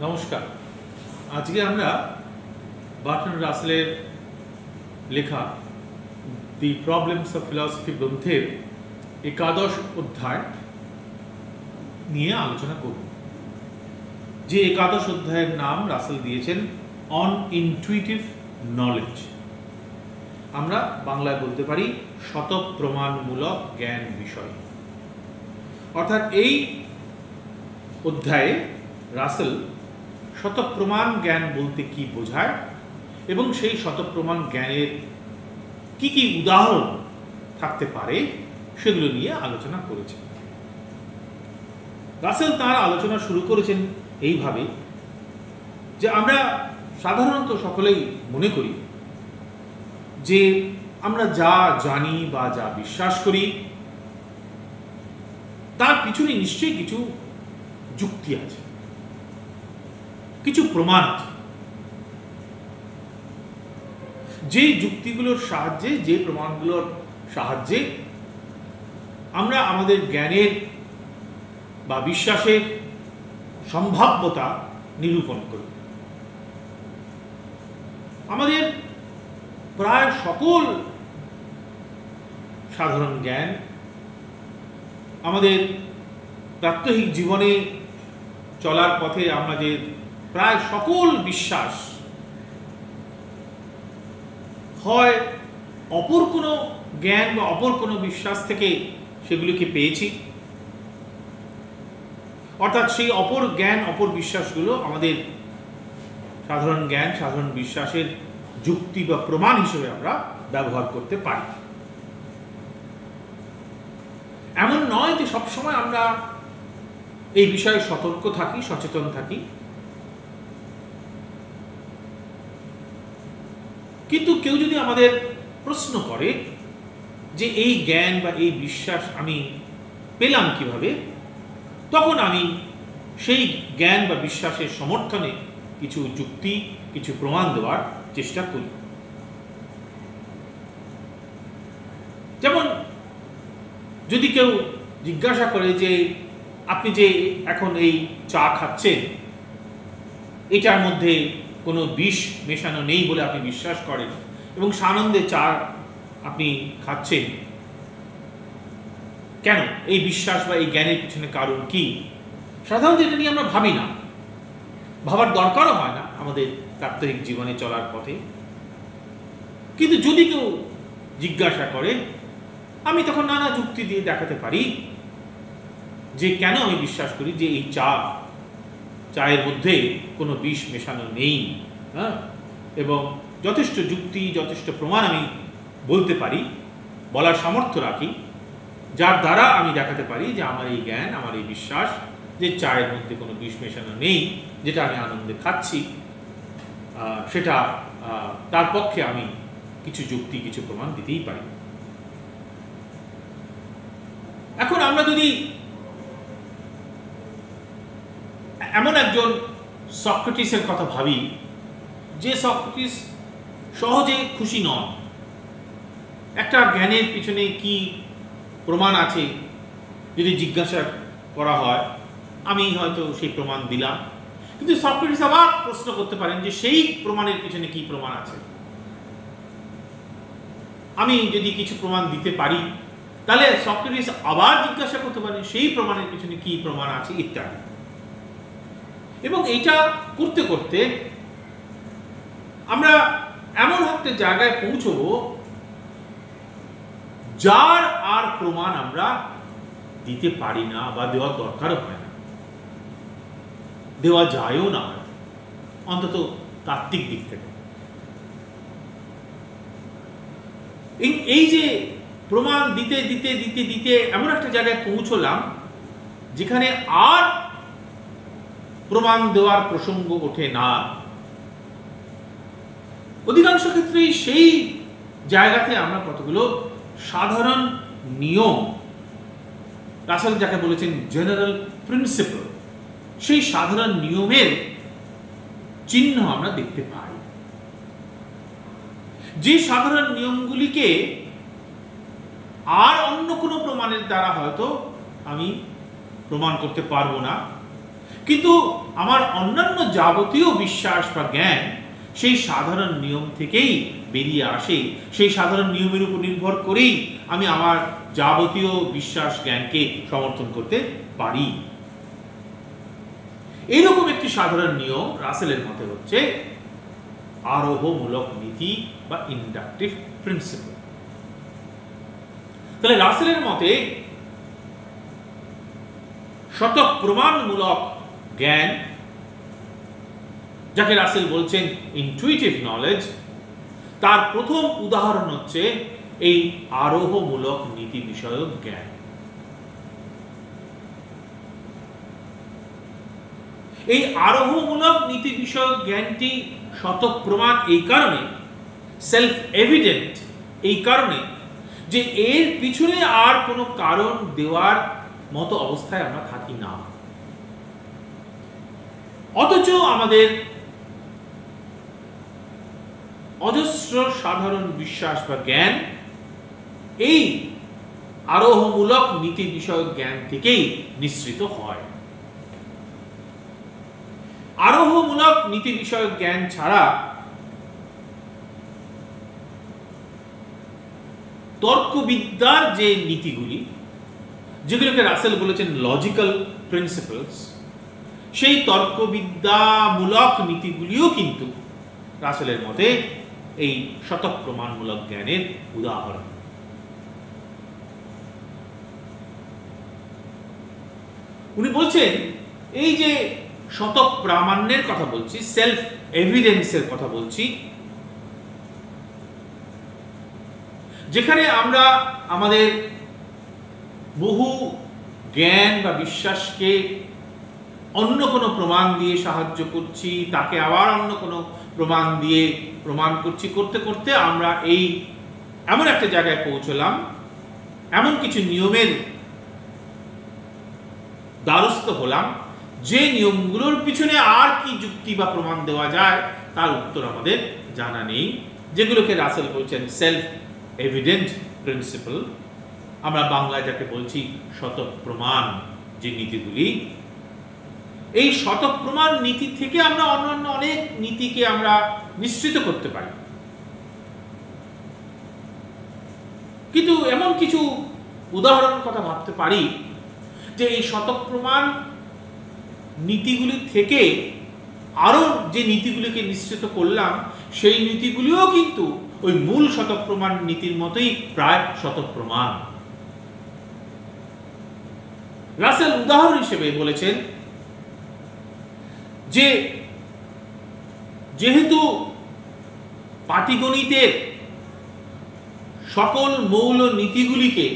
নমস্কার। আজকে আমরা বার্ট্রান্ড রাসেলের লেখা দি প্রবলেমস অফ ফিলসফি গ্রন্থের একাদশ অধ্যায় নিয়ে আলোচনা করব। যে একাদশ অধ্যায়ের নাম রাসেল দিয়েছেন অন ইনটুইটিভ নলেজ। আমরা বাংলায় বলতে পারি শতপ্রমাণমূলক জ্ঞান বিষয়। অর্থাৎ এই অধ্যায়ে রাসেল শতপ্রমাণ জ্ঞান বলতে কি বোঝায় এবং সেই শতপ্রমাণ জ্ঞানের কি কি উদাহরণ থাকতে পারে সেগুলো নিয়ে আলোচনা করেছেন। রাসেল তার আলোচনা শুরু করেছেন এইভাবে যে আমরা সাধারণত সকলেই মনে করি যে আমরা যা জানি বা যা বিশ্বাস করি তার পিছনে নিশ্চয়ই কিছু যুক্তি আছে, কিছু প্রমাণ আছে। যে যুক্তিগুলোর সাহায্যে, যে প্রমাণগুলোর সাহায্যে আমরা আমাদের জ্ঞানের বা বিশ্বাসের সম্ভাব্যতা নিরূপণ করি। আমাদের প্রায় সকল সাধারণ জ্ঞান, আমাদের প্রাত্যহিক জীবনে চলার পথে আমাদের প্রায় সকল বিশ্বাস হয় অপর কোনো জ্ঞান বা অপর কোনো বিশ্বাস থেকে সেগুলিকে পেয়েছি, অর্থাৎ সেই অপর জ্ঞান অপর বিশ্বাসগুলো আমাদের সাধারণ জ্ঞান সাধারণ বিশ্বাসের যুক্তি বা প্রমাণ হিসেবে আমরা ব্যবহার করতে পারি। এমন নয় যে সবসময় আমরা এই বিষয়ে সতর্ক থাকি, সচেতন থাকি, কিন্তু কেউ যদি আমাদের প্রশ্ন করে যে এই জ্ঞান বা এই বিশ্বাস আমি পেলাম কিভাবে, তখন আমি সেই জ্ঞান বা বিশ্বাসের সমর্থনে কিছু যুক্তি, কিছু প্রমাণ দেওয়ার চেষ্টা করি। যেমন যদি কেউ জিজ্ঞাসা করে যে আপনি যে এখন এই চা খাচ্ছেন এটার মধ্যে কোনো বিষ মেশানো নেই বলে আপনি বিশ্বাস করেন এবং সানন্দে চা আপনি খাচ্ছেন, কেন? এই বিশ্বাস বা এই জ্ঞানের পিছনে কারণ কি? সাধারণত এটা নিয়ে আমরা ভাবি না, ভাবার দরকারও হয় না আমাদের প্রাত্যহিক জীবনে চলার পথে। কিন্তু যদি কেউ জিজ্ঞাসা করে, আমি তখন নানা যুক্তি দিয়ে দেখাতে পারি যে কেন আমি বিশ্বাস করি যে এই চায়ের মধ্যে কোনো বিষ মেশানো নেই, এবং যথেষ্ট যুক্তি, যথেষ্ট প্রমাণ আমি বলতে পারি, বলার সামর্থ্য রাখি, যার দ্বারা আমি দেখাতে পারি যে আমার এই জ্ঞান, আমার এই বিশ্বাস যে চায়ের মধ্যে কোনো বিষ মেশানো নেই, যেটা আমি আনন্দে খাচ্ছি, সেটা তার পক্ষে আমি কিছু যুক্তি, কিছু প্রমাণ দিতেই পারি। এখন আমরা যদি এমন একজন সক্রেটিসের কথা ভাবি যে সক্রেটিস সহজে খুশি নন, একটা জ্ঞানের পিছনে কি প্রমাণ আছে যদি জিজ্ঞাসা করা হয়, আমি হয়তো সেই প্রমাণ দিলাম, কিন্তু সক্রেটিস আবার প্রশ্ন করতে পারেন যে সেই প্রমাণের পিছনে কি প্রমাণ আছে। আমি যদি কিছু প্রমাণ দিতে পারি তাহলে সক্রেটিস আবার জিজ্ঞাসা করতে পারেন সেই প্রমাণের পিছনে কি প্রমাণ আছে ইত্যাদি। এবং এইটা করতে করতে আমরা এমন একটা জায়গায় পৌঁছবো যার আর প্রমাণ আমরা দিতে পারি না বা দেওয়ার দরকারও হয় না, দেওয়া যায়ও না, অন্তত তাত্ত্বিক দিক থেকে। এই যে প্রমাণ দিতে দিতে দিতে দিতে এমন একটা জায়গায় পৌঁছলাম যেখানে আর প্রমাণ দেওয়ার প্রসঙ্গ ওঠে না, অধিকাংশ ক্ষেত্রেই সেই জায়গাতে আমরা কতগুলো সাধারণ নিয়ম, রাসেল যাকে বলেছেন জেনারেল প্রিন্সিপল, সেই সাধারণ নিয়মের চিহ্ন আমরা দেখতে পাই। যে সাধারণ নিয়মগুলিকে আর অন্য কোনো প্রমাণের দ্বারা হয়তো আমি প্রমাণ করতে পারবো না, কিন্তু আমার অন্যান্য যাবতীয় বিশ্বাস বা জ্ঞান সেই সাধারণ নিয়ম থেকেই বেরিয়ে আসে, সেই সাধারণ নিয়মের উপর নির্ভর করেই আমি আমার যাবতীয় বিশ্বাস জ্ঞানকে সমর্থন করতে পারি। এইরকম একটি সাধারণ নিয়ম রাসেলের মতে হচ্ছে আরোহমূলক নীতি বা ইন্ডাকটিভ প্রিন্সিপল। তাহলে রাসেলের মতে স্বতঃপ্রমাণমূলক জ্ঞান, যাকে রাসেল বলছেন ইনটুইটিভ নলেজ, তার প্রথম উদাহরণ হচ্ছে এই আরোহমূলক নীতি বিষয়ক জ্ঞান। এই আরোহমূলক নীতি বিষয়ক জ্ঞানটি স্বতঃপ্রমাণ এই কারণে, সেলফ এভিডেন্ট এই কারণে যে এর পিছনে আর কোনো কারণ দেওয়ার মতো অবস্থায় আমরা থাকি না। অথচ আমাদের অজস্র সাধারণ বিশ্বাস বা জ্ঞান এই আরোহমূলক নীতি বিষয়ক জ্ঞান থেকেই নিঃসৃত হয়। আরোহমূলক নীতি বিষয়ক জ্ঞান ছাড়া তর্কবিদ্যার যে নীতিগুলি, যেগুলোকে রাসেল বলেছেন লজিক্যাল প্রিন্সিপলস, সেই তর্কবিদ্যামূলক নীতিগুলিও কিন্তু রাসেলের মতে এই স্বতঃপ্রমাণমূলক জ্ঞানের উদাহরণ। উনি বলছেন এই যে স্বতঃপ্রামাণ্যের কথা বলছি, সেলফ এভিডেন্সের কথা বলছি, যেখানে আমরা আমাদের বহু জ্ঞান বা বিশ্বাসকে অন্য কোনো প্রমাণ দিয়ে সাহায্য করছি, তাকে আবার অন্য কোনো প্রমাণ দিয়ে প্রমাণ করছি, করতে করতে আমরা এই এমন একটা জায়গায় পৌঁছলাম, এমন কিছু নিয়মের দ্বারস্থ হলাম যে নিয়মগুলোর পিছনে আর কি যুক্তি বা প্রমাণ দেওয়া যায় তার উত্তর আমাদের জানা নেই, যেগুলোকে রাসেল বলছেন সেলফ এভিডেন্ট প্রিন্সিপল। আমরা বাংলায় যাকে বলছি স্বতঃপ্রমাণ যে নীতিগুলি, এই স্বতঃপ্রমাণ নীতি থেকে আমরা অন্যান্য অনেক নীতিকে আমরা নিশ্চিত করতে পারি। কিন্তু এমন কিছু উদাহরণের কথা ভাবতে পারি যে এই স্বতঃপ্রমাণ নীতিগুলি থেকে আরো যে নীতিগুলিকে নিশ্চিত করলাম, সেই নীতিগুলিও কিন্তু ওই মূল স্বতঃপ্রমাণ নীতির মতোই প্রায় স্বতঃপ্রমাণ। রাসেল উদাহরণ হিসেবে বলেছেন যে যেহেতু পাটিগণিতের সকল মৌল নীতিগুলিকে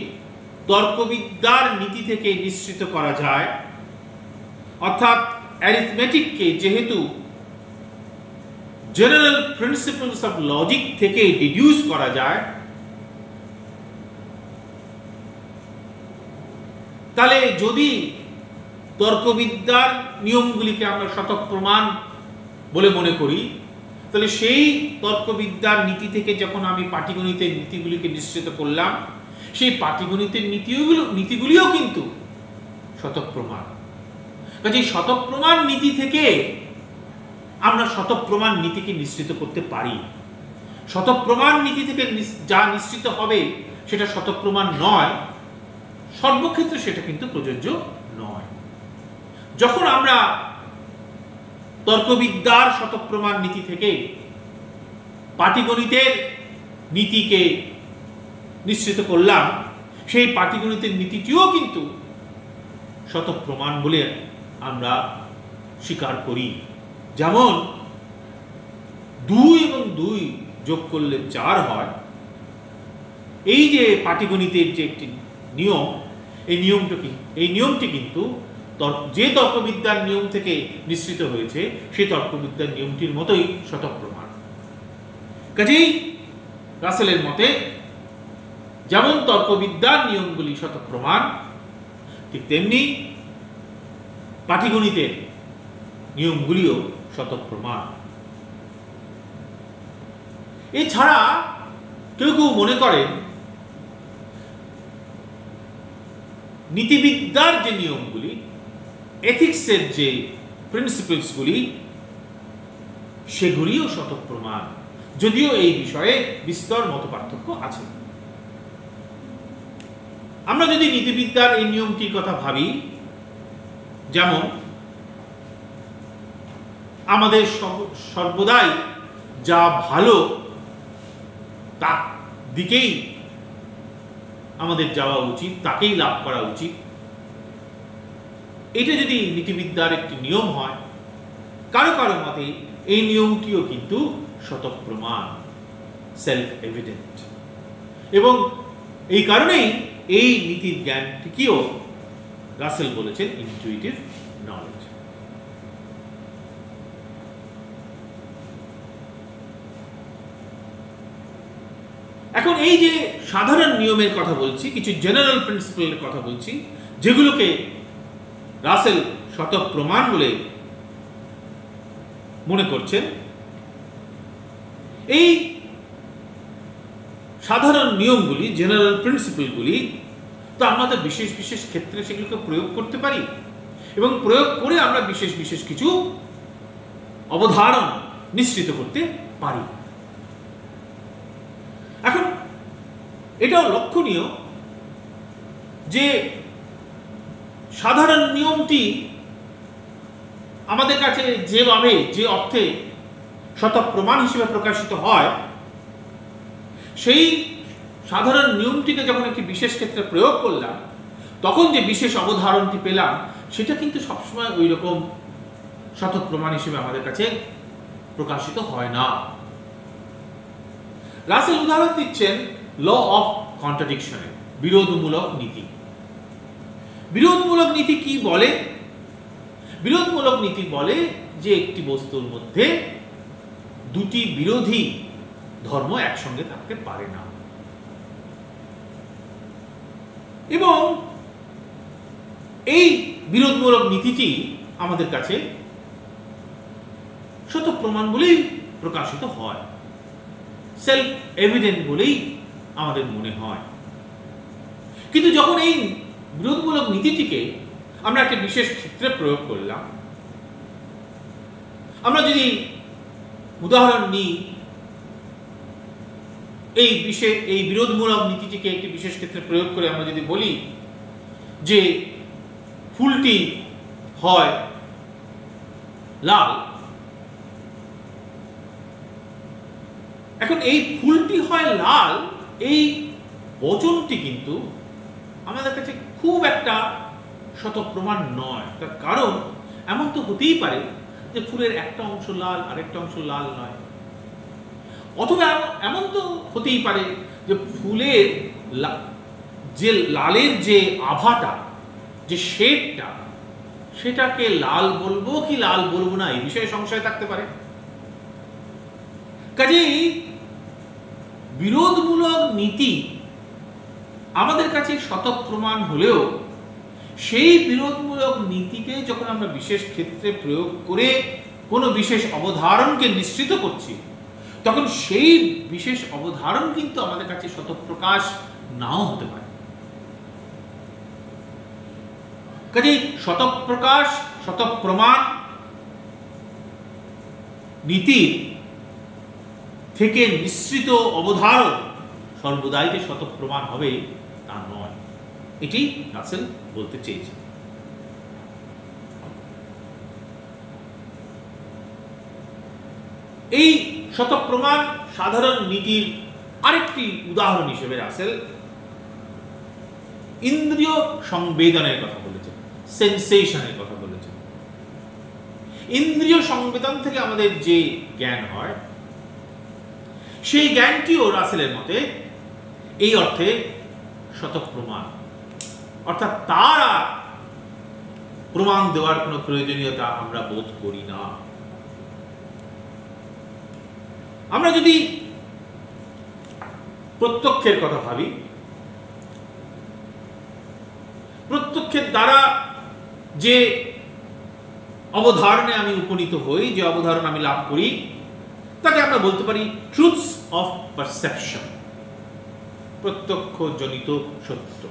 তর্কবিদ্যার নীতি থেকে নিশ্চিত করা যায়, অর্থাৎ অ্যারিথমেটিককে যেহেতু জেনারেল প্রিন্সিপলস অফ লজিক থেকে ডিডিউস করা যায়, তাহলে যদি তর্কবিদ্যার নিয়মগুলিকে আমরা স্বতঃপ্রমাণ বলে মনে করি, তাহলে সেই তর্কবিদ্যার নীতি থেকে যখন আমি পাটিগণিতের নীতিগুলিকে নিশ্চিত করলাম, সেই পাটিগণিতের নীতিগুলিও কিন্তু স্বতঃপ্রমাণ। কাজে স্বতঃপ্রমাণ নীতি থেকে আমরা স্বতঃপ্রমাণ নীতিকে নিশ্চিত করতে পারি। স্বতঃপ্রমাণ নীতি থেকে যা নিশ্চিত হবে সেটা স্বতঃপ্রমাণ নয়, সর্বক্ষেত্রে সেটা কিন্তু প্রযোজ্য নয়। যখন আমরা তর্কবিদ্যার স্বতঃপ্রমাণ নীতি থেকে পাটিগণিতের নীতিকে নিশ্চিত করলাম, সেই পাটিগণিতের নীতিটিও কিন্তু স্বতঃপ্রমাণ বলে আমরা স্বীকার করি। যেমন 2 এবং 2 যোগ করলে 4 হয়, এই যে পাটিগণিতের যে একটি নিয়ম, এই নিয়মটি কিন্তু যে তর্কবিদ্যার নিয়ম থেকে নিশ্চিত হয়েছে সেই তর্কবিদ্যার নিয়মটির মতোই স্বতঃপ্রমাণ। কাজেই রাসেলের মতে যেমন তর্কবিদ্যার নিয়মগুলি স্বতঃপ্রমাণ, ঠিক তেমনি পাটিগণিতের নিয়মগুলিও স্বতঃপ্রমাণ। এছাড়া কেউ কেউ মনে করেন নীতিবিদ্যার যে নিয়মগুলি, এথিক্সের যে প্রিন্সিপলসগুলি সেগুলিও স্বতঃপ্রমাণ, যদিও এই বিষয়ে বিস্তর মতপার্থক্য আছে। আমরা যদি নীতিবিদ্যার এই নিয়মটির কথা ভাবি, যেমন আমাদের সর্বদাই যা ভালো তার দিকেই আমাদের যাওয়া উচিত, তাকেই লাভ করা উচিত, এটা যদি নীতিবিদ্যার একটি নিয়ম হয়, কারো কারো মতে এই নিয়মটিও কিন্তু স্বতঃপ্রমাণ, সেলফ এভিডেন্ট, এবং এই কারণেই এই নীতির জ্ঞানটিকেও রাসেল বলেছেন ইনটুইটিভ নলেজ। এখন এই যে সাধারণ নিয়মের কথা বলছি, কিছু জেনারেল প্রিন্সিপলের কথা বলছি, যেগুলোকে রাসেল স্বতঃপ্রমাণ বলে মনে করছেন, এই সাধারণ নিয়মগুলি, জেনারেল প্রিন্সিপলগুলি, তো আমরা তো বিশেষ বিশেষ ক্ষেত্রে সেগুলোকে প্রয়োগ করতে পারি, এবং প্রয়োগ করে আমরা বিশেষ বিশেষ কিছু অবধারণ নিশ্চিত করতে পারি। এখন এটাও লক্ষণীয় যে সাধারণ নিয়মটি আমাদের কাছে যেভাবে, যে অর্থে স্বতঃপ্রমাণ হিসেবে প্রকাশিত হয়, সেই সাধারণ নিয়মটিকে যখন একটি বিশেষ ক্ষেত্রে প্রয়োগ করলাম, তখন যে বিশেষ অবধারণটি পেলাম, সেটা কিন্তু সবসময় ওই রকম স্বতঃপ্রমাণ হিসেবে আমাদের কাছে প্রকাশিত হয় না। রাসেল উদাহরণ দিচ্ছেন ল অফ কন্ট্রাডিকশনের, বিরোধমূলক নীতি। বিরোধমূলক নীতি কি বলে? বিরোধমূলক নীতি বলে যে একটি বস্তুর মধ্যে দুটি বিরোধী ধর্ম একসঙ্গে থাকতে পারে না, এবং এই বিরোধমূলক নীতিটি আমাদের কাছে স্বতঃপ্রমাণ বলেই প্রকাশিত হয়, সেলফ এভিডেন্ট বলেই আমাদের মনে হয়। কিন্তু যখন এই বিরোধমূলক নীতিটিকে আমরা একটা বিশেষ ক্ষেত্রে প্রয়োগ করলাম, আমরা যদি উদাহরণ নিই, এই বিরোধমূলক নীতিটিকে একটি বিশেষ ক্ষেত্রে প্রয়োগ করে আমরা যদি বলি যে ফুলটি হয় লাল, এখন এই ফুলটি হয় লাল, এই বচনটি কিন্তু আমাদের কাছে খুব একটা স্বতঃপ্রমাণ নয়। তার কারণ এমন তো হতেই পারে যে ফুলের একটা অংশ লাল, আরেকটা অংশ লাল নয়, অথবা এমন তো হতেই পারে যে ফুলের যে লালের যে আভাটা, যে শেডটা, সেটাকে লাল বলবো কি লাল বলবো না, এই বিষয়ে সংশয় থাকতে পারে। কাজেই বিরোধমূলক নীতি আমাদের কাছে স্বতঃপ্রমাণ হলেও সেই বিরোধমূলক নীতিকে যখন আমরা বিশেষ ক্ষেত্রে প্রয়োগ করে কোনো বিশেষ অবধারণকে নিশ্চিত করছি, তখন সেই বিশেষ অবধারণ কিন্তু আমাদের কাছে স্বতঃপ্রকাশ নাও হতে পারে। কাজেই স্বতঃপ্রকাশ, স্বতঃপ্রমাণ নীতির থেকে নিশ্চিত অবধারণ সর্বদাই যে স্বতঃপ্রমাণ হবে তা নয়, এটি রাসেল বলতে চেয়েছেন। এই স্বতঃপ্রমাণ সাধারণ নীতির আরেকটি উদাহরণ হিসেবে রাসেল ইন্দ্রিয় সংবেদনের কথা বলেছেন, সেন্সেশনের কথা বলেছেন। ইন্দ্রিয় সংবেদন থেকে আমাদের যে জ্ঞান হয়, সেই জ্ঞানটিও রাসেলের মতে এই অর্থে স্বতঃপ্রমাণ, অর্থাৎ তার আর প্রমাণ দেওয়ার কোনো প্রয়োজনীয়তা আমরা বোধ করি না। আমরা যদি প্রত্যক্ষের কথা ভাবি, প্রত্যক্ষের দ্বারা যে অবধারণে আমি উপনীত হই, যে অবধারণ আমি লাভ করি, তাকে আমরা বলতে পারি ট্রুথস অফ পারসেপশন, প্রত্যক্ষ জনিত সত্য।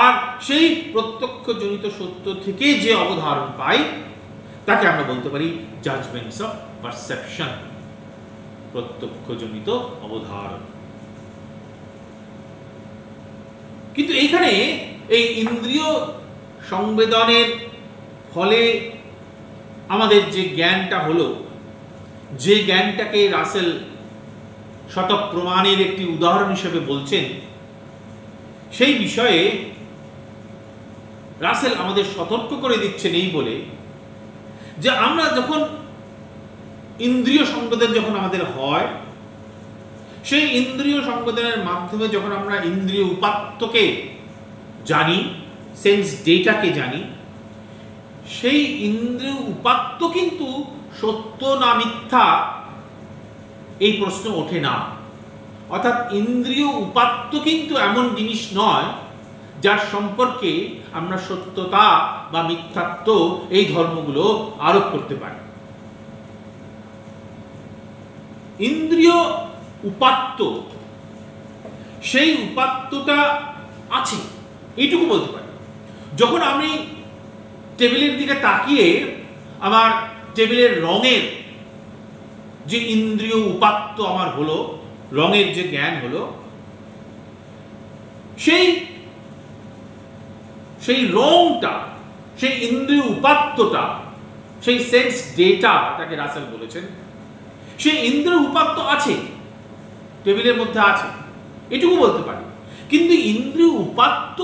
আর সেই প্রত্যক্ষজনিত সত্য থেকে যে অবধারণ পাই তাকে আমরা বলতে পারি জাজমেন্টস অফ পারসেপশন, প্রত্যক্ষজনিত অবধারণ। কিন্তু এইখানে এই ইন্দ্রিয় সংবেদনের ফলে আমাদের যে জ্ঞানটা হলো, যে জ্ঞানটাকে রাসেল শতপ্রমাণের একটি উদাহরণ হিসেবে বলছেন, সেই বিষয়ে রাসেল আমাদের সতর্ক করে দিচ্ছেন এই বলে যে আমরা যখন ইন্দ্রিয় সংবেদন যখন আমাদের হয়, সেই ইন্দ্রিয় সংবেদনের মাধ্যমে যখন আমরা ইন্দ্রিয় উপাত্তকে জানি, সেন্স ডেটাকে জানি, সেই ইন্দ্রিয় উপাত্ত কিন্তু সত্য না মিথ্যা এই প্রশ্ন ওঠে না। অর্থাৎ ইন্দ্রিয় উপাত্ত কিন্তু এমন জিনিস নয় যার সম্পর্কে আমরা সত্যতা বা মিথ্যাত্ব এই ধর্মগুলো আরোপ করতে পারি। ইন্দ্রিয় উপাত্ত, সেই উপাত্তটা আছে এইটুকু বলতে পারি। যখন আমি টেবিলের দিকে তাকিয়ে আমার টেবিলের রঙের যে ইন্দ্রিয় উপাত্ত আমার হলো, রঙের যে জ্ঞান হলো, সেই রংটা, সেই ইন্দ্রিয় উপাত্তটা, সেই সেন্স ডেটা, তাকে রাসেল বলেছেন, সেই ইন্দ্রিয় উপাত্ত আছে, টেবিলের মধ্যে আছে, এটুকু বলতে পারি। কিন্তু ইন্দ্রিয় উপাত্ত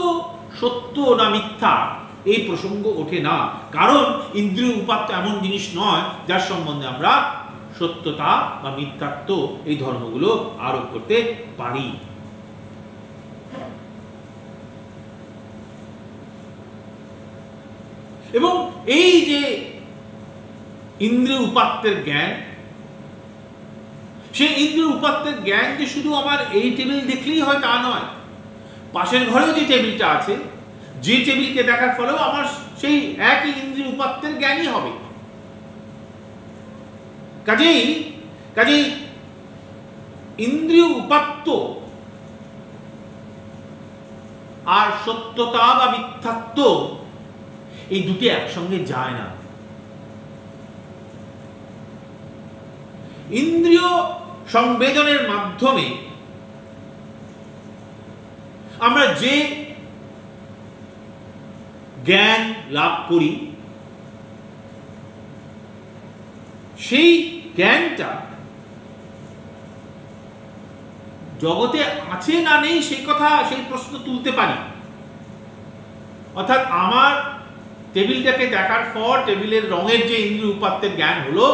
সত্য না মিথ্যা এই প্রসঙ্গ ওঠে না, কারণ ইন্দ্রিয় উপাত্ত এমন জিনিস নয় যার সম্বন্ধে আমরা সত্যতা বা মিথ্যাত্ব এই ধর্মগুলো আরোপ করতে পারি। এবং এই যে ইন্দ্রিয় উপাত্তের জ্ঞান, সেই ইন্দ্রিয় উপাত্তের জ্ঞান যে শুধু আমার এই টেবিল দেখলেই হয় তা নয়, পাশের ঘরেও যে টেবিলটা আছে, যে টেবিলকে দেখার ফলেও আমার সেই একই ইন্দ্রিয় উপাত্তের জ্ঞানই হবে। কাজেই ইন্দ্রিয় উপাত্ত আর সত্যতা বা মিথ্যাত্ব এই দুটি একসঙ্গে যায় না। ইন্দ্রিয় সংবেদনের মাধ্যমে আমরা যে জ্ঞান লাভ করি, সেই জ্ঞানটা জগতে আছে না নেই সেই কথা, সেই প্রশ্ন তুলতে পারি। অর্থাৎ আমার টেবিলটাকে দেখার পর টেবিলের রঙের যে ইন্দ্রিয় উপাত্তের জ্ঞান হলো,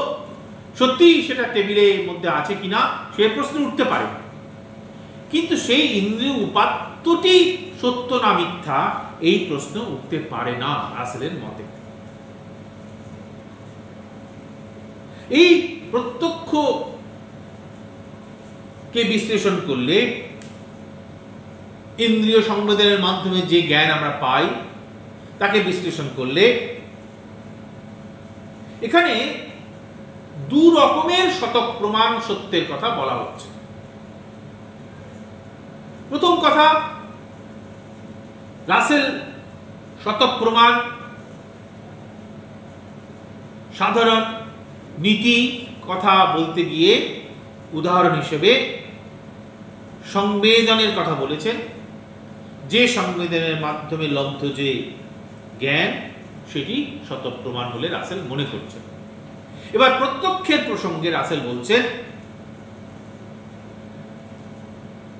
সত্যি সেটা টেবিলের মধ্যে আছে কিনা সে প্রশ্ন উঠতে পারে। কিন্তু সেই ইন্দ্রিয় উপাত্তটি সত্য না মিথ্যা এই প্রশ্ন উঠতে পারে না রাসেলের মতে। এই প্রত্যক্ষ কে বিশ্লেষণ করলে, ইন্দ্রিয় সংবেদনের মাধ্যমে যে জ্ঞান আমরা পাই তাকে বিশ্লেষণ করলে, এখানে দু রকমের শতপ্রমাণ সত্যের কথা বলা হচ্ছে। প্রথম কথা, রাসেল শতপ্রমাণ সাধারণ নীতি কথা বলতে গিয়ে উদাহরণ হিসেবে সংবেদনের কথা বলেছেন, যে সংবেদনের মাধ্যমে লব্ধ যে জ্ঞান সেটি শতপ্রমাণ বলে রাসেল মনে করছেন। এবার প্রত্যক্ষের প্রসঙ্গে রাসেল বলছেন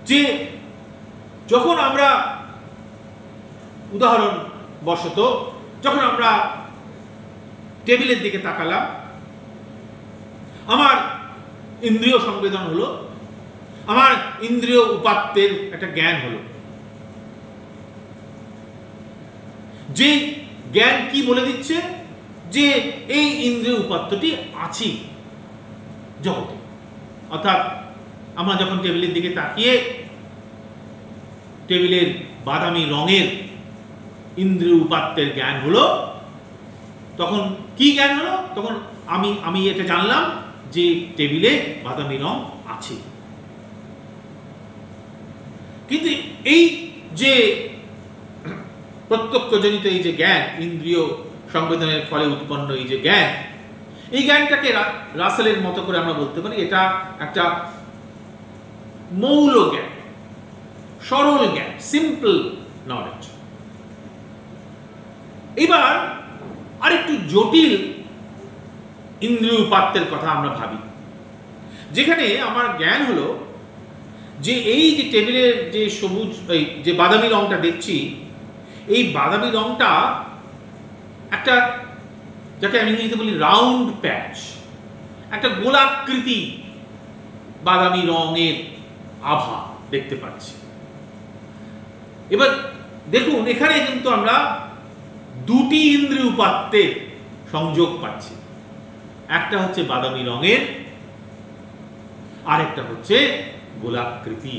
যে যখন আমরা উদাহরণ বশত যখন আমরা টেবিলের দিকে তাকালাম, আমার ইন্দ্রিয় সংবেদন হলো, আমার ইন্দ্রিয় উপাত্তের একটা জ্ঞান হলো, যে জ্ঞান কি বলে দিচ্ছে যে এই ইন্দ্রিয় উপাত্তটি আছে জগতে। অর্থাৎ আমরা যখন টেবিলের দিকে তাকিয়ে টেবিলের বাদামি রঙের ইন্দ্রিয় উপাত্তের জ্ঞান হলো, তখন কি জ্ঞান হলো? তখন আমি এটা জানলাম যে টেবিলে বাদামি রং আছে। কিন্তু এই যে প্রত্যক্ষজনিত এই যে জ্ঞান, ইন্দ্রিয় সংবেদনের ফলে উৎপন্ন এই যে জ্ঞান, এই জ্ঞানটাকে রাসেলের মতো করে আমরা বলতে পারি এটা একটা মৌল জ্ঞান, সরল জ্ঞান, সিম্পল নলেজ। এবার আরেকটু জটিল ইন্দ্রিয় উপাত্তের কথা আমরা ভাবি, যেখানে আমার জ্ঞান হলো যে এই যে টেবিলের যে সবুজ, এই যে বাদামি রংটা দেখছি, এই বাদামি রংটা একটা, যাকে আমি ইংরেজিতে বলি রাউন্ড প্যাচ, একটা গোলাকৃতি বাদামি রঙের আভা দেখতে পাচ্ছি। এবার দেখুন এখানে কিন্তু আমরা দুটি ইন্দ্রিয় উপাত্তের সংযোগ পাচ্ছি, একটা হচ্ছে বাদামি রঙের, আরেকটা হচ্ছে গোলাকৃতি।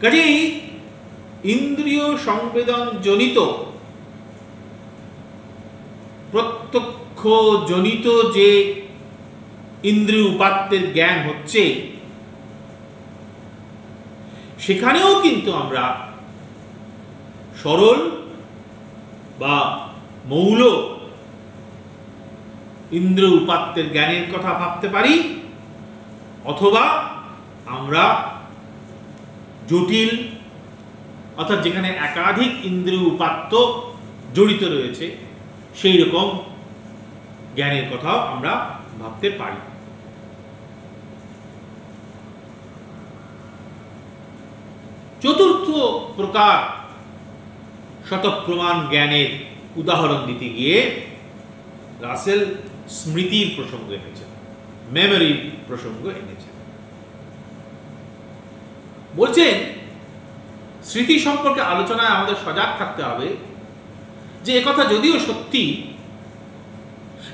কাজেই ইন্দ্রিয় সংবেদন জনিত, প্রত্যক্ষ জনিত যে ইন্দ্রিয় উপাত্তের জ্ঞান হচ্ছে, সেখানেও কিন্তু আমরা সরল বা মৌল ইন্দ্রিয় উপাত্তের জ্ঞানের কথা ভাবতে পারি, অথবা আমরা জটিল, অর্থাৎ যেখানে একাধিক ইন্দ্রিয় উপাত্ত জড়িত রয়েছে সেই রকম জ্ঞানের কথাও আমরা ভাবতে পারি। চতুর্থ প্রকার শতপ্রমাণ জ্ঞানের উদাহরণ দিতে গিয়ে রাসেল স্মৃতির প্রসঙ্গ এনেছেন, মেমোরির প্রসঙ্গ এনেছেন। বলছেন স্মৃতি সম্পর্কে আলোচনায় আমাদের সজাগ থাকতে হবে যে একথা যদিও সত্যি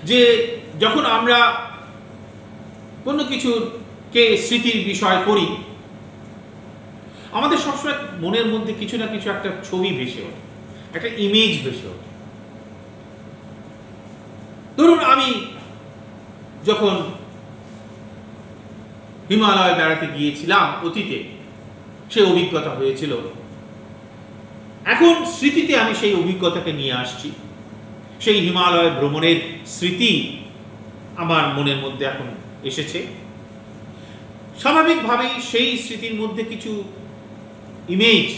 যে যখন আমরা কোনো কিছুকে স্মৃতির বিষয় করি, আমাদের সবসময় মনের মধ্যে কিছু না কিছু একটা ছবি ভেসে ওঠে, একটা ইমেজ ভেসে ওঠে। ধরুন আমি যখন হিমালয় বেড়াতে গিয়েছিলাম অতীতে, সে অভিজ্ঞতা হয়েছিল, এখন স্মৃতিতে আমি সেই অভিজ্ঞতাকে নিয়ে আসছি, সেই হিমালয় ভ্রমণের স্মৃতি আমার মনের মধ্যে এখন এসেছে। স্বাভাবিকভাবেই সেই স্মৃতির মধ্যে কিছু ইমেজ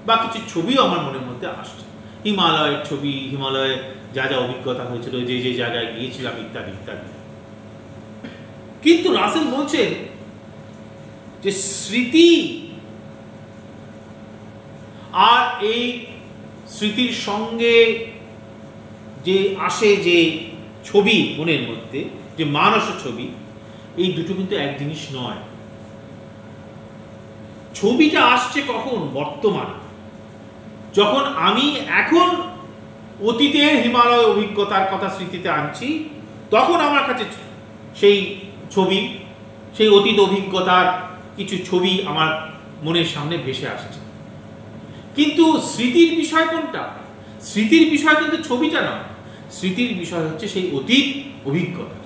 বা কিছু ছবিও আমার মনের মধ্যে আসছে, হিমালয়ের ছবি, হিমালয়ে যা যা অভিজ্ঞতা হয়েছিল, যে যে জায়গায় গিয়েছিলাম ইত্যাদি ইত্যাদি। কিন্তু রাসেল বলছেন যে স্মৃতি আর এই স্মৃতির সঙ্গে যে আসে যে ছবি মনের মধ্যে, যে মানস ছবি, এই দুটো কিন্তু এক জিনিস নয়। ছবিটা আসছে কখন? বর্তমানে, যখন আমি এখন অতীতের হিমালয় অভিজ্ঞতার কথা স্মৃতিতে আনছি, তখন আমার কাছে সেই ছবি, সেই অতীত অভিজ্ঞতার কিছু ছবি আমার মনের সামনে ভেসে আসছে। কিন্তু স্মৃতির বিষয় কোনটা? স্মৃতির বিষয় কিন্তু ছবিটা নয়, স্মৃতির বিষয় হচ্ছে সেই অতীত অভিজ্ঞতা।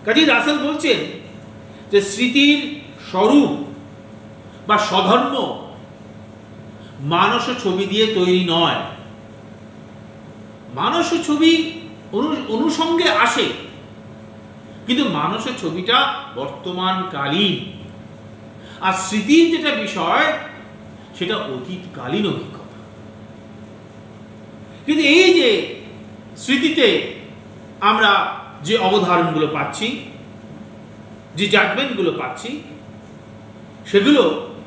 কাজেই রাসেল বলছেন যে স্মৃতির স্বরূপ বা স্বধর্ম মানস ছবি দিয়ে তৈরি নয়। মানস ছবি অনুষঙ্গে আসে, কিন্তু মানস ছবিটা বর্তমানকালীন, আর স্মৃতির যেটা বিষয় সেটা অতীতকালীন অভিজ্ঞতা। কিন্তু এই যে স্মৃতিতে আমরা যে অবধারণগুলো পাচ্ছি, যে জাজমেন্টগুলো পাচ্ছি, সেগুলো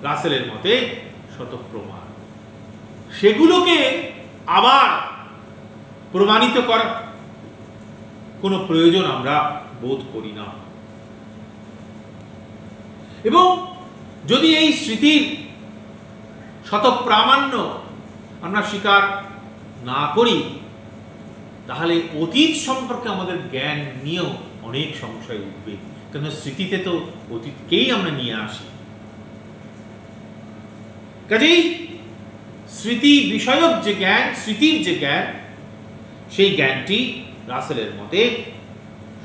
রাসেলের মতে শতপ্রমাণ। সেগুলোকে আবার প্রমাণিত করার কোনো প্রয়োজন আমরা বোধ করি না। এবং যদি এই স্মৃতির শতপ্রামাণ্য আমরা স্বীকার না করি, তাহলে অতীত সম্পর্কে আমাদের জ্ঞান নিয়েও অনেক সংশয় উঠবে, কেন স্মৃতিতে তো অতীতকেই আমরা নিয়ে আসি। কাজেই স্মৃতি বিষয়ক যে জ্ঞান, স্মৃতির যে জ্ঞান, সেই জ্ঞানটি রাসেলের মতে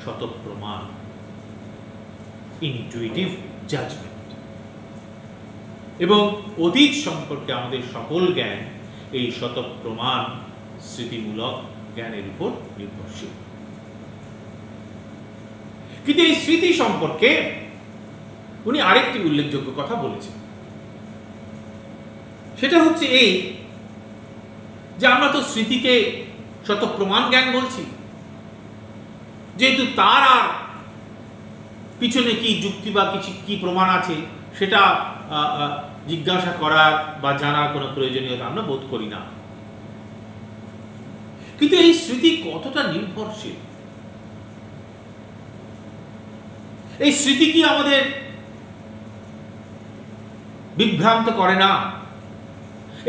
শতপ্রমাণ, ইনটুইটিভ জাজমেন্ট। এবং অতীত সম্পর্কে আমাদের সকল জ্ঞান এই শতপ্রমাণ স্মৃতিমূলক জ্ঞানের উপর নির্ভরশীল। কিন্তু এই স্মৃতি সম্পর্কে উনি আরেকটি উল্লেখযোগ্য কথা বলেছেন, সেটা হচ্ছে এই যে আমরা তো স্মৃতিকে শতপ্রমাণ জ্ঞান বলছি, যেহেতু তার আর পিছনে কি যুক্তি বা কিছু কি প্রমাণ আছে সেটা জিজ্ঞাসা করার বা জানার কোনো প্রয়োজনীয়তা আমরা বোধ করি না। কিন্তু এই স্মৃতি কতটা নির্ভরশীল? এই স্মৃতি কি আমাদের বিভ্রান্ত করে না?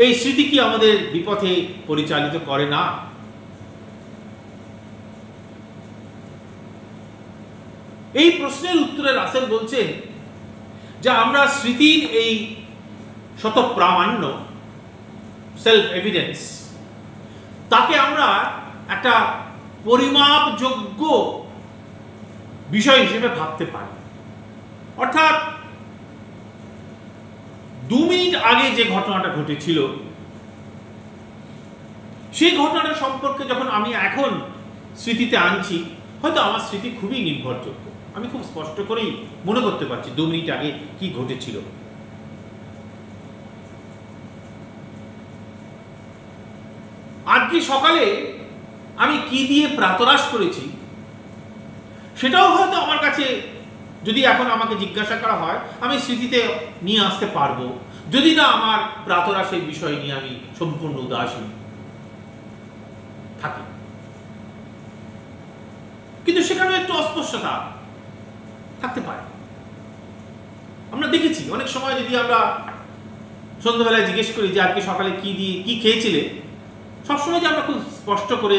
এই স্মৃতি কি আমাদের বিপথে পরিচালিত করে না? এই প্রশ্নের উত্তরে রাসেল বলছেন যে আমরা স্মৃতির এই শতপ্রামাণ্য, সেলফ এভিডেন্স, তাকে আমরা একটা পরিমাপযোগ্য বিষয় হিসেবে ভাবতে পারি। অর্থাৎ 2 মিনিট আগে যে ঘটনাটা ঘটেছিল সেই ঘটনাটা সম্পর্কে যখন আমি এখন স্মৃতিতে আনছি, হয়তো আমার স্মৃতি খুবই নির্ভরযোগ্য, আমি খুব স্পষ্ট করেই মনে করতে পারছি 2 মিনিট আগে কি ঘটেছিল। আজকে সকালে আমি কি দিয়ে প্রাতরাশ করেছি সেটাও হয়তো আমার কাছে, যদি এখন আমাকে জিজ্ঞাসা করা হয়, আমি স্মৃতিতে নিয়ে আসতে পারবো, যদি না আমার প্রাতরাশের বিষয় নিয়ে আমি সম্পূর্ণ উদাসীন থাকি। কিন্তু সেখানে একটু অস্পষ্টতা থাকতে পারে। আমরা দেখেছি অনেক সময় যদি আমরা সন্ধ্যাবেলায় জিজ্ঞেস করি যে আজকে সকালে কি খেয়েছিলে, সবসময় যে আমরা খুব স্পষ্ট করে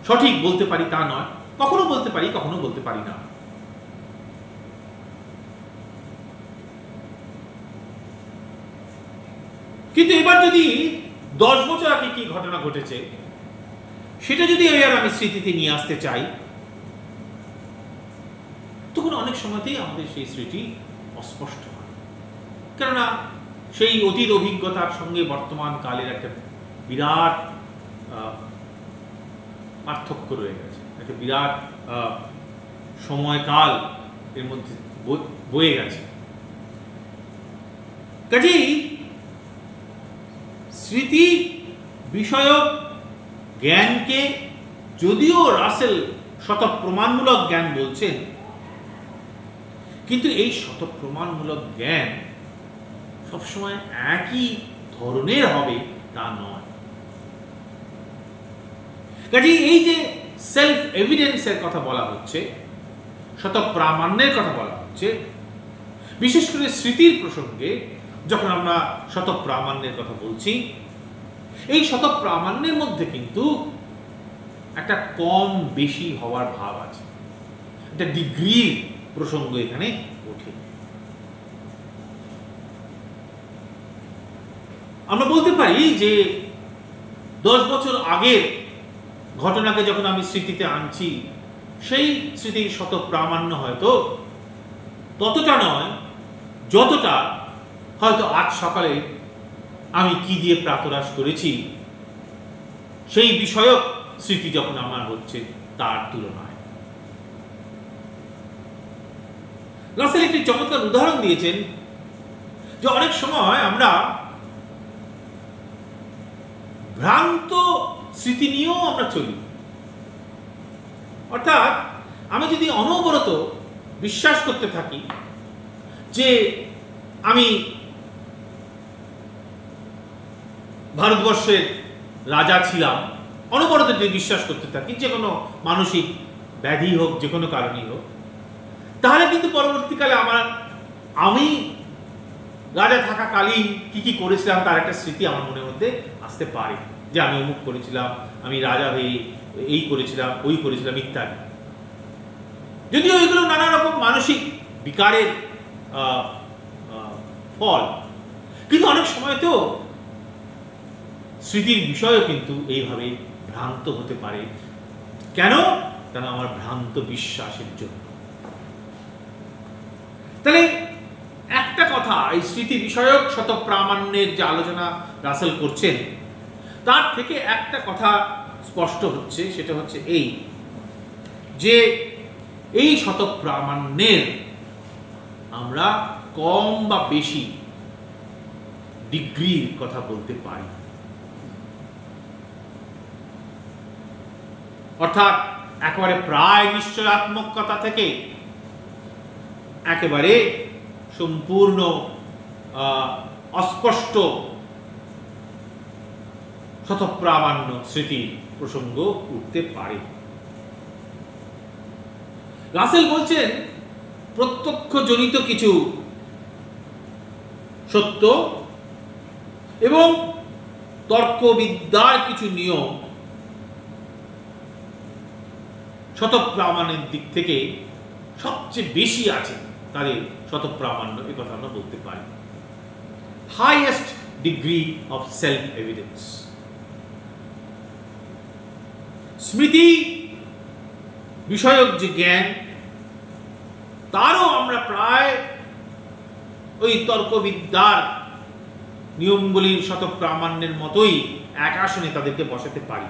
সঠিক বলতে পারি তা নয়, কখনো বলতে পারি, কখনো বলতে পারি না। কিন্তু এবার যদি 10 বছর আগে কি ঘটনা ঘটেছে সেটা যদি এবার আমি স্মৃতিতে নিয়ে আসতে চাই, তখন অনেক সময়তেই আমাদের সেই স্মৃতি অস্পষ্ট হয়। কেননা সেই অতীত অভিজ্ঞতার সঙ্গে বর্তমান কালের একটা বিরাট পার্থক্য রয়ে গেছে, একটা বিরাট সময়কাল এর মধ্যে বয়ে গেছে। কাজেই স্মৃতি বিষয়ক জ্ঞানকে যদিও রাসেল শতপ্রমাণমূলক জ্ঞান বলছেন, কিন্তু এই শতপ্রমাণমূলক জ্ঞান সবসময় একই ধরনের হবে তা নয়। কাজেই এই যে সেলফ এভিডেন্সের কথা বলা হচ্ছে, শতপ্রামাণ্যের কথা বলা হচ্ছে, বিশেষ করে স্মৃতির প্রসঙ্গে যখন আমরা শতপ্রামাণ্যের কথা বলছি, এই শতপ্রামাণ্যের মধ্যে কিন্তু একটা কম বেশি হওয়ার ভাব আছে, একটা ডিগ্রির প্রসঙ্গ এখানে ওঠে। আমরা বলতে পারি যে 10 বছর আগের ঘটনাকে যখন আমি স্মৃতিতে আনছি, সেই স্মৃতির শতপ্রামাণ্য হয়তো ততটা নয় যতটা হয়তো আজ সকালে আমি কি দিয়ে প্রাতরাশ করেছি সেই বিষয়ক স্মৃতি যখন আমার হচ্ছে তার তুলনায়। রাসেল একটি চমৎকার উদাহরণ দিয়েছেন যে অনেক সময় আমরা ভ্রান্ত স্মৃতি নিয়েও আমরা চলি। অর্থাৎ আমি যদি অনবরত বিশ্বাস করতে থাকি যে আমি ভারতবর্ষের রাজা ছিলাম, অনবরত যদি বিশ্বাস করতে থাকি যে কোনো মানসিক ব্যাধি হোক, যে কোনো কারণেই হোক, তাহলে কিন্তু পরবর্তীকালে আমি রাজা থাকাকালীন কি কি করেছিলাম তার একটা স্মৃতি আমার মনের মধ্যে আসতে পারে, যে আমি অমুক করেছিলাম, আমি রাজা হয়ে এই করেছিলাম, ওই করেছিলাম ইত্যাদি। যদিও এগুলো নানা রকম মানসিক বিকারের ফল, কিন্তু অনেক সময় তো স্মৃতির বিষয়ও কিন্তু এইভাবে ভ্রান্ত হতে পারে। কেন? কারণ আমার ভ্রান্ত বিশ্বাসের জন্য। তাহলে একটা কথা, এই স্মৃতি বিষয়ক শতপ্রামাণ্যের যে আলোচনা রাসেল করছেন, তার থেকে একটা কথা স্পষ্ট হচ্ছে, সেটা হচ্ছে এই যে এই শতপ্রামাণ্যের আমরা কম বা বেশি ডিগ্রির কথা বলতে পারি। অর্থাৎ একেবারে প্রায় নিশ্চয়াত্মকতা থেকে একেবারে সম্পূর্ণ অস্পষ্ট শতপ্রামাণ্য স্মৃতির প্রসঙ্গ উঠতে পারে। রাসেল বলছেন প্রত্যক্ষজনিত কিছু সত্য এবং তর্কবিদ্যার কিছু নিয়ম শতপ্রামাণ্যের দিক থেকে সবচেয়ে বেশি আছে তাদের শতপ্রামাণ্য, এ কথা আমরা বলতে পারি। Highest degree of self evidence. স্মৃতি বিষয়ক যে জ্ঞান, তারও আমরা প্রায় ওই তর্কবিদ্যার নিয়মগুলির শতপ্রামাণ্যের মতোই এক আসনে তাদেরকে বসাতে পারি।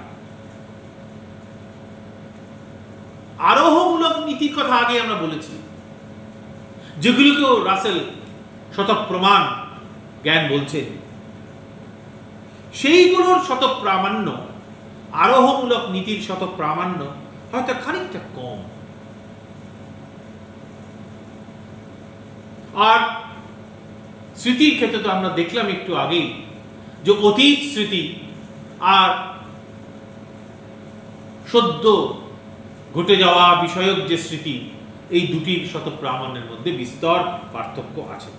আরোহমূলক নীতির কথা আগে আমরা বলেছি, যেগুলিকেও রাসেল শতপ্রমাণ জ্ঞান বলছেন, সেইগুলোর শতপ্রামাণ্য আরোহমূলক নীতির শতপ্রামাণ্য হয়তো খানিকটা কম। আর স্মৃতির ক্ষেত্রে তো আমরা দেখলাম একটু আগেই যে অতীত স্মৃতি আর সদ্য ঘটে যাওয়া বিষয়ক যে স্মৃতি, এই দুটির শতপ্রামাণ্যের মধ্যে বিস্তর পার্থক্য আছে।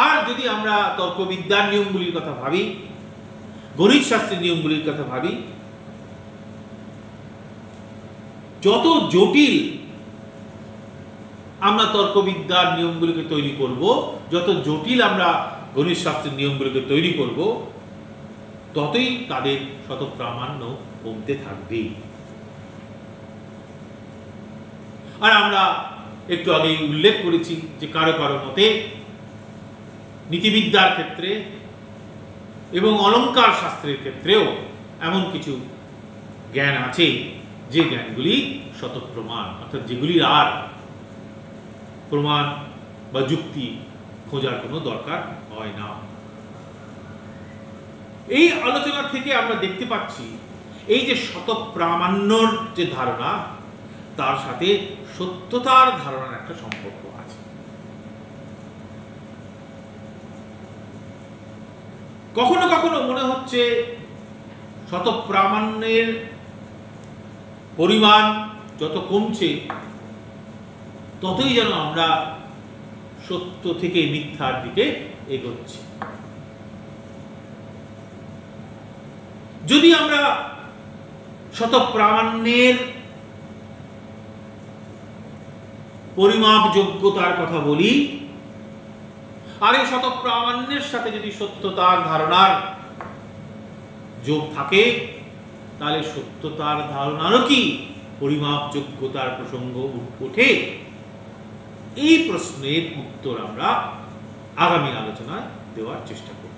আর যদি আমরা তর্কবিদ্যার নিয়মগুলির কথা ভাবি, গণিত শাস্ত্রের নিয়মগুলির কথা ভাবি, যত জটিল আমরা তর্কবিদ্যার নিয়মগুলিকে তৈরি করব, যত জটিল আমরা গণিত শাস্ত্রের নিয়মগুলিকে তৈরি করব, ততই তাদের শতপ্রামাণ্য কমতে থাকবে। আর আমরা একটু আগে উল্লেখ করেছি যে কারো কারো মতে নীতিবিদ্যার ক্ষেত্রে এবং অলঙ্কার শাস্ত্রের ক্ষেত্রেও এমন কিছু জ্ঞান আছে যে জ্ঞানগুলি শতপ্রমাণ, অর্থাৎ যেগুলির আর প্রমাণ বা যুক্তি খোঁজার কোনো দরকার হয় না। এই আলোচনা থেকে আমরা দেখতে পাচ্ছি এই যে শতপ্রামাণ্যর যে ধারণা, তার সাথে সত্যতার ধারণার একটা সম্পর্ক আছে। কখনো কখনো মনে হচ্ছে শতপ্রামাণ্যের পরিমাণ যত কমছে, ততই যেন আমরা সত্য থেকে মিথ্যার দিকে এগোচ্ছি। যদি আমরা শতপ্রামাণ্যের পরিমাপযোগ্যতার কথা বলি, আর এই শতপ্রামাণ্যের সাথে যদি সত্যতার ধারণার যোগ থাকে, তাহলে সত্যতার ধারণারও কি পরিমাপযোগ্যতার প্রসঙ্গ ওঠে? এই প্রশ্নের উত্তর আমরা আগামী আলোচনায় দেওয়ার চেষ্টা করব।